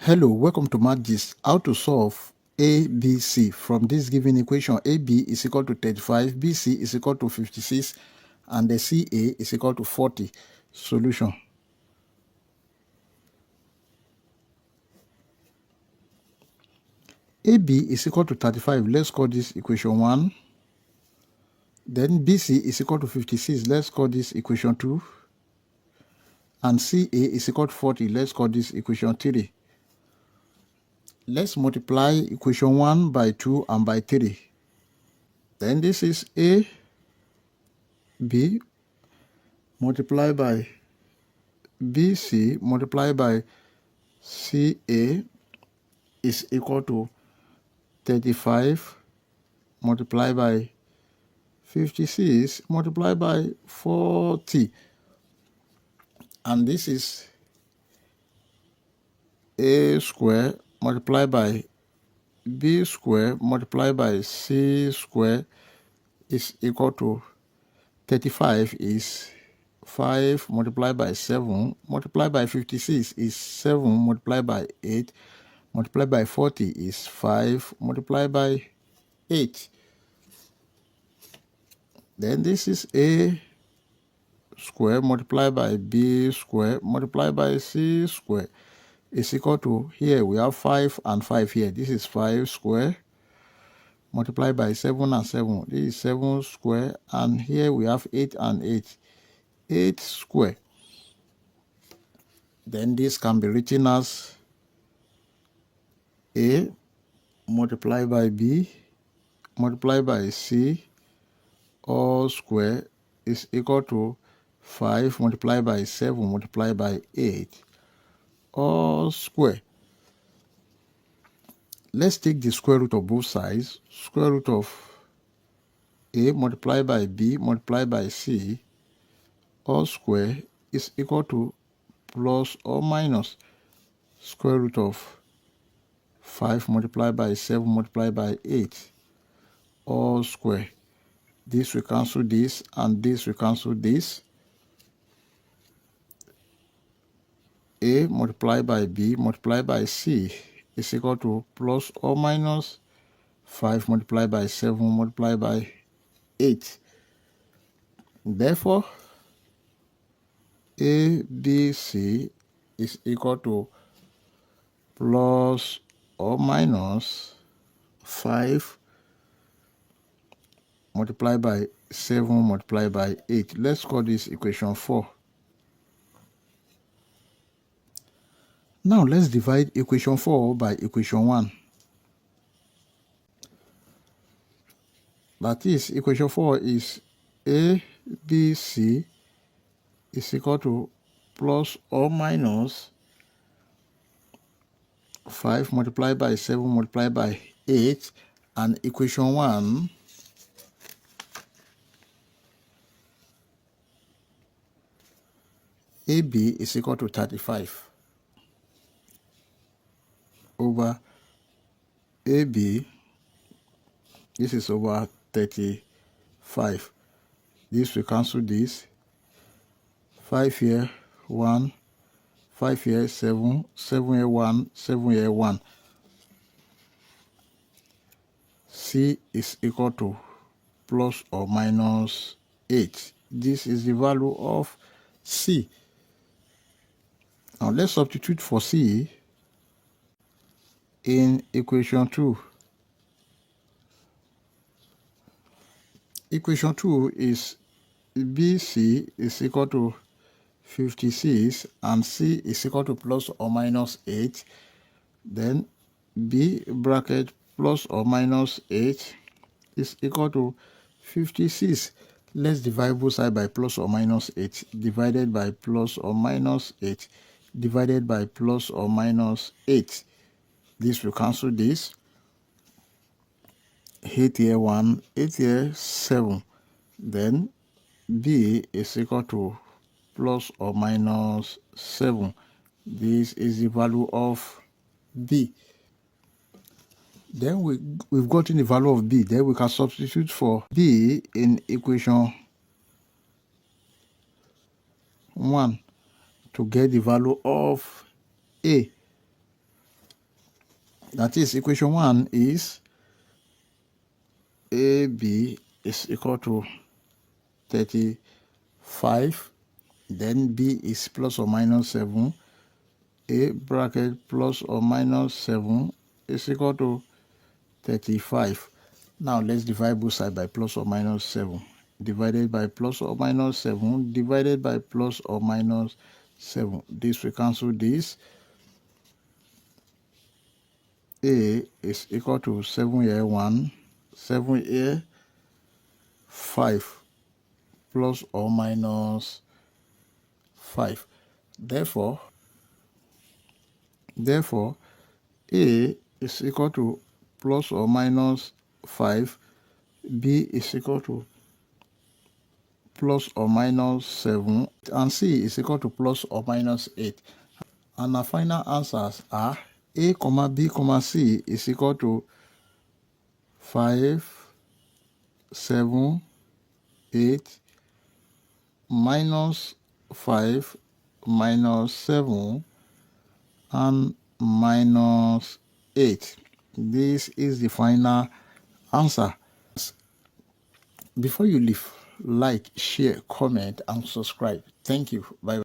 Hello, welcome to Math Gist. How to solve ABC from this given equation. AB is equal to 35, BC is equal to 56, and the CA is equal to 40. Solution. AB is equal to 35. Let's call this equation 1. Then BC is equal to 56. Let's call this equation 2. And CA is equal to 40. Let's call this equation 3. Let's multiply equation 1 by 2 and by 3. Then this is A, B, multiplied by BC multiplied by CA is equal to 35 multiplied by 56 multiplied by 40. And this is A square multiplied by B square multiplied by C square is equal to 35 is 5 multiplied by 7 multiplied by 56 is 7 multiplied by 8 multiplied by 40 is 5 multiplied by 8. Then this is A square multiplied by B square multiplied by C square is equal to, here we have 5 and 5 here. This is 5 square multiplied by 7 and 7. This is 7 square, and here we have 8 and 8. 8 square. Then this can be written as A multiplied by B multiplied by C all square is equal to 5 multiplied by 7 multiplied by 8 all square. Let's take the square root of both sides. Square root of A multiplied by B multiplied by C all square is equal to plus or minus square root of 5 multiplied by 7 multiplied by 8 all square. This will cancel this, and this will cancel this. A multiplied by B multiplied by C is equal to plus or minus 5 multiplied by 7 multiplied by 8. Therefore, ABC is equal to plus or minus 5 multiplied by 7 multiplied by 8. Let's call this equation 4. Now let's divide equation 4 by equation 1. That is, equation 4 is ABC is equal to plus or minus 5 multiplied by 7 multiplied by 8, and equation 1 AB is equal to 35 over AB. This is over 35. This will cancel this. 5 here, 1. 5 here, 7. 7 here, 1. 7 here, 1. C is equal to plus or minus 8. This is the value of C. Now let's substitute for C in equation 2. Equation 2 is BC is equal to 56 and C is equal to plus or minus 8. Then B bracket plus or minus 8 is equal to 56. Let's divide both sides by plus or minus 8. Divided by plus or minus 8. Divided by plus or minus 8. This will cancel this. 8 here 1, 8 here 7. Then B is equal to plus or minus 7. This is the value of B. Then we've gotten the value of B. Then we can substitute for B in equation 1 to get the value of A. That is, equation 1 is AB is equal to 35, then B is plus or minus 7, A bracket plus or minus 7 is equal to 35. Now let's divide both sides by plus or minus 7. Divided by plus or minus 7, divided by plus or minus 7. This will cancel this. A is equal to 7 here 1, 7 here 5, plus or minus 5. Therefore, A is equal to plus or minus 5, B is equal to plus or minus 7, and C is equal to plus or minus 8. And our final answers are A, B, C is equal to 5, 7, 8, minus 5, minus 7, and minus 8. This is the final answer. Before you leave, like, share, comment, and subscribe. Thank you. Bye.